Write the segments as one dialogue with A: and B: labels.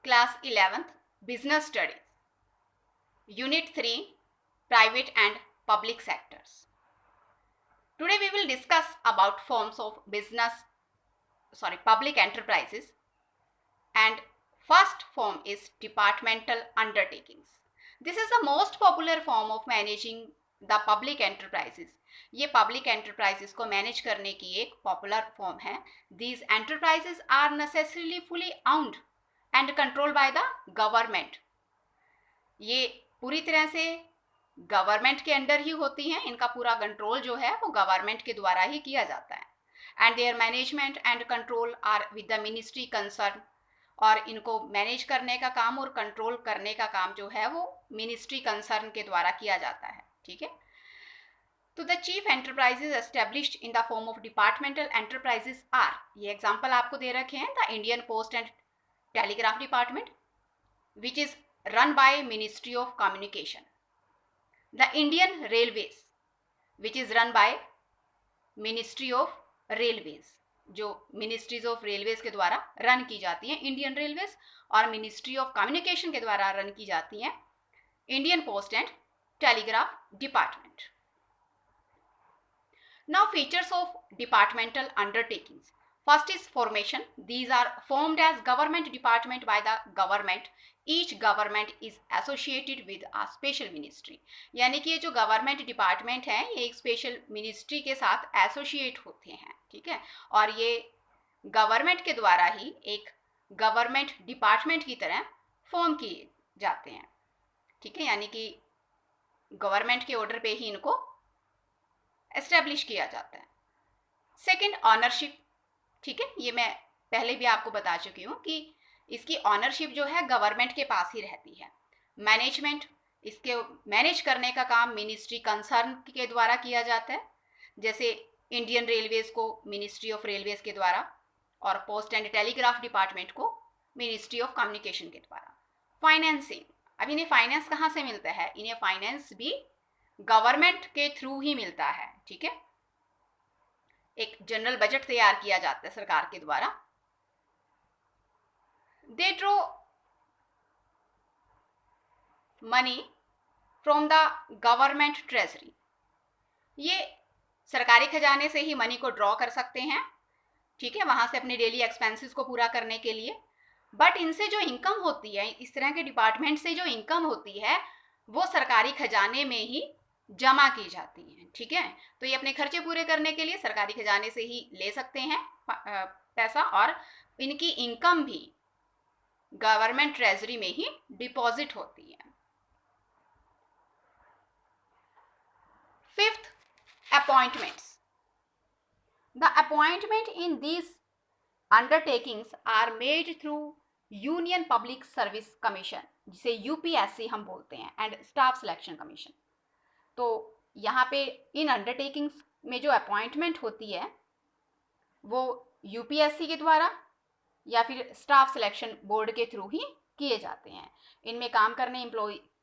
A: Class 11th Business Studies, Unit 3 Private and Public Sectors. Today we will discuss about forms of public enterprises, and first form is departmental undertakings. This is the most popular form of managing the public enterprises. ये public enterprises को manage करने की एक popular form है. These enterprises are necessarily fully owned and controlled by the government. ये पूरी तरह से गवर्नमेंट के अंडर ही होती हैं. इनका पूरा कंट्रोल जो है वो गवर्नमेंट के द्वारा ही किया जाता है. And their management and control are with the ministry concern. और इनको मैनेज करने का काम और कंट्रोल करने का काम जो है वो मिनिस्ट्री कंसर्न के द्वारा किया जाता है. ठीक है. तो the chief enterprises established in the form of departmental enterprises are, ये एग्जांपल आपको दे रखे हैं. The Indian post and telegraph department which is run by Ministry of Communication. The Indian Railways which is run by Ministry of Railways, जो Ministries of Railways के द्वारा run की जाती हैं इंडियन रेलवेज, और Ministry of Communication के द्वारा run की जाती हैं Indian post and telegraph department. Now features of departmental undertakings. First is formation. These are formed as government department by the government. Each government is associated with a special ministry. यानी कि ये जो government department है ये एक special ministry के साथ associate होते हैं. ठीक है. और ये गवर्नमेंट के द्वारा ही एक गवर्नमेंट डिपार्टमेंट की तरह फॉर्म किए जाते हैं. ठीक है. यानी कि गवर्नमेंट के ऑर्डर पे ही इनको एस्टेब्लिश किया जाता है. Second, ownership. ठीक है. ये मैं पहले भी आपको बता चुकी हूँ कि इसकी ऑनरशिप जो है गवर्नमेंट के पास ही रहती है. मैनेजमेंट, इसके मैनेज करने का काम मिनिस्ट्री कंसर्न के द्वारा किया जाता है. जैसे इंडियन रेलवेज को मिनिस्ट्री ऑफ रेलवेज के द्वारा, और पोस्ट एंड टेलीग्राफ डिपार्टमेंट को मिनिस्ट्री ऑफ कम्युनिकेशन के द्वारा. फाइनेंसिंग. अब इन्हें फाइनेंस कहाँ से मिलता है? इन्हें फाइनेंस भी गवर्नमेंट के थ्रू ही मिलता है. ठीक है. एक जनरल बजट तैयार किया जाता है सरकार के द्वारा. They draw money from the government treasury. ये सरकारी खजाने से ही मनी को ड्रॉ कर सकते हैं. ठीक है. वहां से अपने डेली एक्सपेंसेस को पूरा करने के लिए. बट इनसे जो इनकम होती है, इस तरह के डिपार्टमेंट से जो इनकम होती है वो सरकारी खजाने में ही जमा की जाती हैं. ठीक है. तो ये अपने खर्चे पूरे करने के लिए सरकारी खजाने से ही ले सकते हैं पैसा, और इनकी इनकम भी गवर्नमेंट ट्रेजरी में ही डिपॉजिट होती है. Fifth, appointments. The appointment in these undertakings are made through union public service commission, जिसे यूपीएससी हम बोलते हैं, एंड स्टाफ सिलेक्शन कमीशन. तो यहाँ पे इन अंडरटेकिंग्स में जो अपॉइंटमेंट होती है वो यूपीएससी के द्वारा या फिर स्टाफ सिलेक्शन बोर्ड के थ्रू ही किए जाते हैं. इनमें काम करने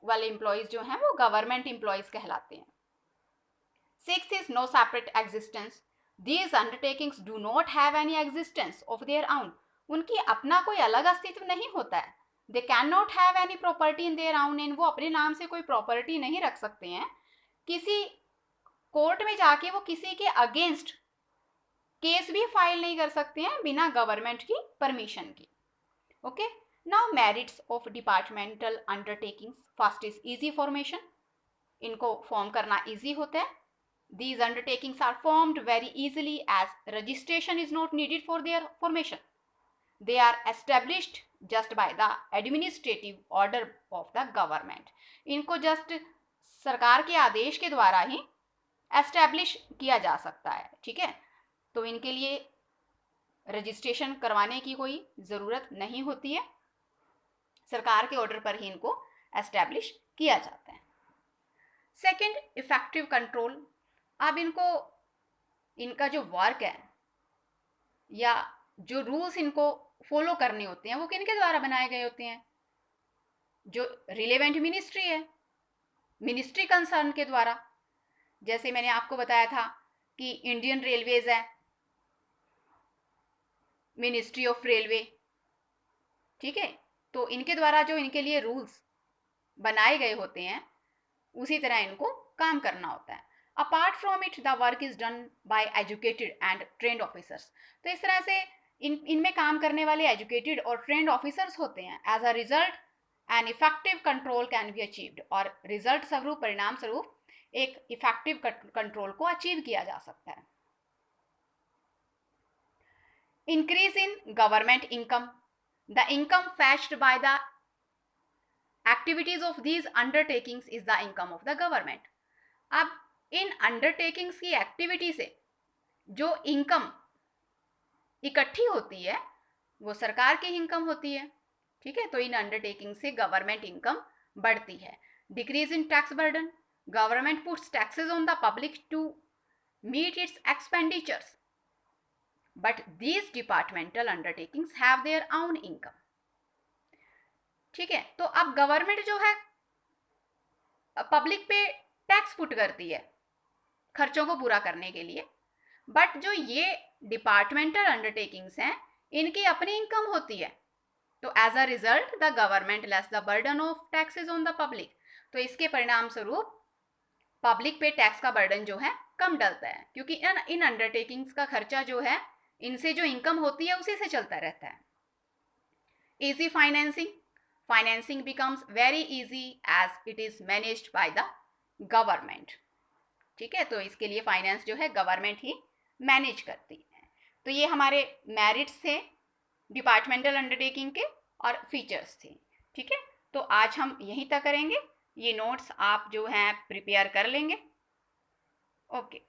A: वाले एम्प्लॉयज जो हैं वो गवर्नमेंट एम्प्लॉयज कहलाते हैं. Six is no separate existence. These undertakings do not have any existence of their own. उनकी अपना कोई अलग अस्तित्व नहीं होता है. They can not have any property in their own. इन वो अपने नाम से कोई प्रॉपर्टी नहीं रख सकते हैं. किसी कोर्ट में जाके वो किसी के अगेंस्ट केस भी फाइल नहीं कर सकते हैं बिना गवर्नमेंट की परमिशन की. Okay. Now merits of departmental undertakings. First is easy formation. इनको फॉर्म करना इजी होता है. These undertakings are formed very easily as registration is not needed for their formation. They are established just by the administrative order of the government. इनको just सरकार के आदेश के द्वारा he establish किया जा सकता है. ठीक है. तो इनके लिए रजिस्ट्रेशन करवाने की कोई ज़रूरत नहीं होती है. सरकार के ऑर्डर पर ही इनको एस्टैब्लिश किया जाता है. Second, effective control. अब इनका जो वर्क है या जो रूल्स इनको फॉलो करने होते हैं वो किनके द्वारा बनाए गए होते हैं? जो रिलेवेंट मिनिस्ट्री है, मिनिस्ट्री कंसर्न के द्वारा. जैसे मैंने आपको बताया था कि इंडियन रेलवेज है, मिनिस्ट्री ऑफ रेलवे. ठीक है. तो इनके द्वारा जो इनके लिए रूल्स बनाए गए होते हैं उसी तरह इनको काम करना होता है। Apart from it the work is done by educated and trend officers. तो इस तरह से इनमें काम करने वाले एजुकेटेड और ट्रेंड ऑफिसर्स होते हैं। As a result an effective control can be achieved, और रिजल्ट स्वरूप, परिणाम स्वरूप एक इफेक्टिव कंट्रोल को अचीव किया जा सकता है। Increase in government income, the income fetched by the activities of these undertakings is the income of the government. अब इन अंडरटेकिंग्स की एक्टिविटी से जो इनकम इकट्ठी होती है वो सरकार की इनकम होती है, ठीक है। तो इन अंडरटेकिंग से गवर्नमेंट इनकम बढ़ती है। Decrease in tax burden, government puts taxes on the public to meet its expenditures, but these departmental undertakings have their own income, ठीक है। तो अब गवर्नमेंट जो है पब्लिक पे टैक्स पुट करती है खर्चों को पूरा करने के लिए, बट जो ये डिपार्टमेंटल अंडरटेकिंग्स हैं इनकी अपनी इनकम होती है। तो as a result the government less the burden of taxes on the public, तो इसके परिणाम स्वरूप पब्लिक पे टैक्स का बर्डन जो है कम डलता है, क्योंकि इन अंडरटेकिंग्स का खर्चा जो है इनसे जो इनकम होती है उसी से चलता रहता है। Easy financing, financing becomes very easy as it is managed by the government, ठीक है। तो इसके लिए फाइनेंस जो है गवर्नमेंट ही मैनेज करती है। तो ये हमारे मेरिट्स थे डिपार्टमेंटल अंडरटेकिंग के और फीचर्स थे, ठीक है। तो आज हम यहीं तक करेंगे। ये नोट्स आप जो हैं प्रिपेयर कर लेंगे। ओके।